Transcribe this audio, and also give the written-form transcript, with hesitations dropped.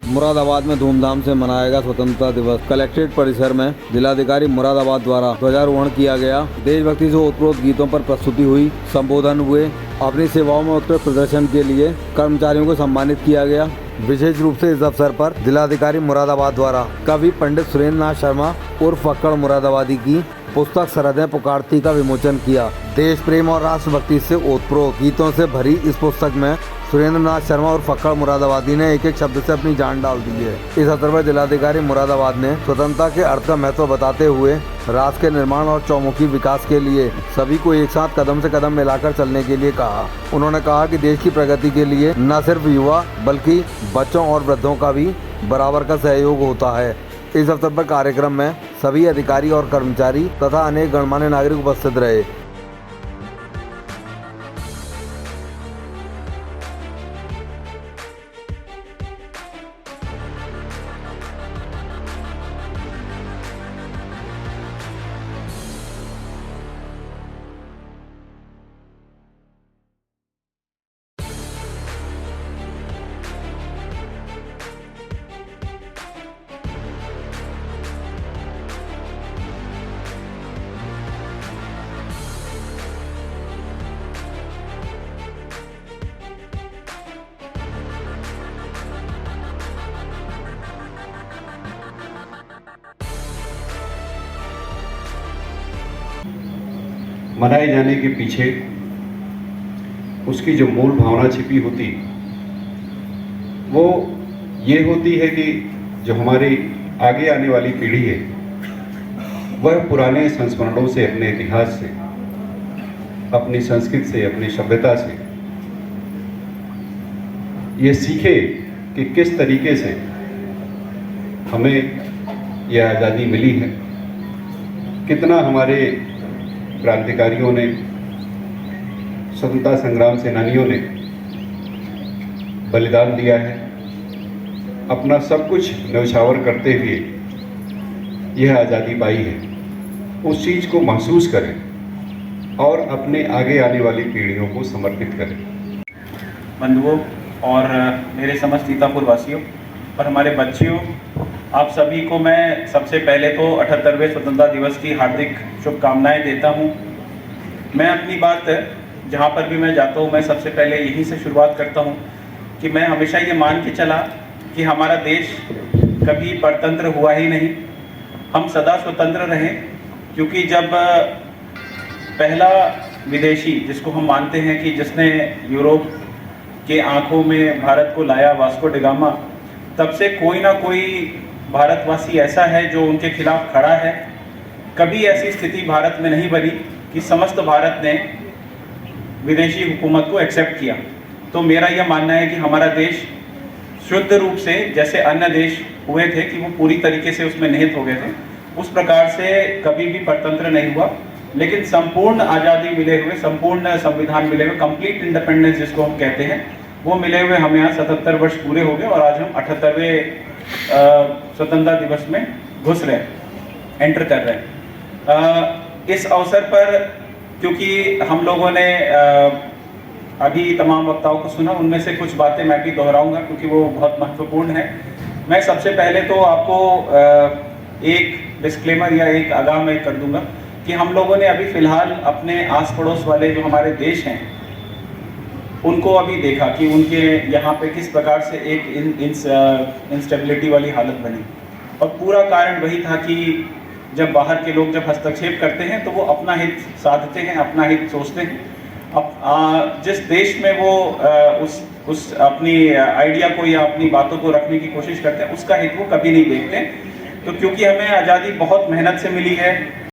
मुरादाबाद में धूमधाम से मनाएगा स्वतंत्रता दिवस। कलेक्ट्रेट परिसर में जिलाधिकारी मुरादाबाद द्वारा ध्वजारोहण किया गया। देशभक्ति से ओतप्रोत गीतों पर प्रस्तुति हुई, संबोधन हुए। अपनी सेवाओं में उत्कृष्ट प्रदर्शन के लिए कर्मचारियों को सम्मानित किया गया। विशेष रूप से इस अवसर पर जिलाधिकारी मुरादाबाद द्वारा कवि पंडित सुरेंद्र नाथ शर्मा उर्फ फक्कड़ मुरादाबादी की पुस्तक सरहदें पुकारती का विमोचन किया। देश प्रेम और राष्ट्रभक्ति से ओतप्रोत गीतों से भरी इस पुस्तक में सुरेंद्र नाथ शर्मा और फक्कड़ मुरादाबादी ने एक एक शब्द से अपनी जान डाल दी है। इस अवसर पर जिलाधिकारी मुरादाबाद ने स्वतंत्रता के अर्थ का महत्व बताते हुए राष्ट्र के निर्माण और चौमुखी विकास के लिए सभी को एक साथ कदम से कदम मिलाकर चलने के लिए कहा। उन्होंने कहा कि देश की प्रगति के लिए न सिर्फ युवा बल्कि बच्चों और वृद्धों का भी बराबर का सहयोग होता है। इस अवसर पर कार्यक्रम में सभी अधिकारी और कर्मचारी तथा अनेक गणमान्य नागरिक उपस्थित रहे। मनाए जाने के पीछे उसकी जो मूल भावना छिपी होती वो ये होती है कि जो हमारी आगे आने वाली पीढ़ी है वह पुराने संस्मरणों से, अपने इतिहास से, अपनी संस्कृति से, अपनी सभ्यता से ये सीखे कि किस तरीके से हमें यह आज़ादी मिली है, कितना हमारे क्रांतिकारियों ने, स्वतंत्रता संग्राम सेनानियों ने बलिदान दिया है। अपना सब कुछ न्यौछावर करते हुए यह आज़ादी पाई है। उस चीज़ को महसूस करें और अपने आगे आने वाली पीढ़ियों को समर्पित करें। बंधुओं और मेरे समस्त सीतापुर वासियों और हमारे बच्चियों, आप सभी को मैं सबसे पहले तो 78वें स्वतंत्रता दिवस की हार्दिक शुभकामनाएं देता हूं। मैं अपनी बात जहां पर भी मैं जाता हूं, मैं सबसे पहले यहीं से शुरुआत करता हूं कि मैं हमेशा ये मान के चला कि हमारा देश कभी परतंत्र हुआ ही नहीं, हम सदा स्वतंत्र रहे। क्योंकि जब पहला विदेशी, जिसको हम मानते हैं कि जिसने यूरोप के आंखों में भारत को लाया, वास्को डी गामा, तब से कोई ना कोई भारतवासी ऐसा है जो उनके खिलाफ खड़ा है। कभी ऐसी स्थिति भारत में नहीं बनी कि समस्त भारत ने विदेशी हुकूमत को एक्सेप्ट किया। तो मेरा यह मानना है कि हमारा देश शुद्ध रूप से, जैसे अन्य देश हुए थे कि वो पूरी तरीके से उसमें निहित हो गए थे, उस प्रकार से कभी भी परतंत्र नहीं हुआ। लेकिन संपूर्ण आज़ादी मिले हुए, संपूर्ण संविधान मिले हुए, कंप्लीट इंडिपेंडेंस जिसको हम कहते हैं, वो मिले हुए हमें यहाँ 77 वर्ष पूरे हो गए और आज हम 78वें स्वतंत्रता दिवस में घुस रहे हैं, एंटर कर रहे हैं। इस अवसर पर क्योंकि हम लोगों ने अभी तमाम वक्ताओं को सुना, उनमें से कुछ बातें मैं भी दोहराऊंगा क्योंकि वो बहुत महत्वपूर्ण है। मैं सबसे पहले तो आपको एक डिस्क्लेमर या एक आगाह मैं कर दूंगा कि हम लोगों ने अभी फिलहाल अपने आस पड़ोस वाले जो हमारे देश हैं उनको अभी देखा कि उनके यहाँ पे किस प्रकार से एक इंस्टेबिलिटी वाली हालत बनी। और पूरा कारण वही था कि जब बाहर के लोग जब हस्तक्षेप करते हैं तो वो अपना हित साधते हैं, अपना हित सोचते हैं। जिस देश में वो उस अपनी आइडिया को या अपनी बातों को रखने की कोशिश करते हैं, उसका हित वो कभी नहीं देखते। तो क्योंकि हमें आज़ादी बहुत मेहनत से मिली है,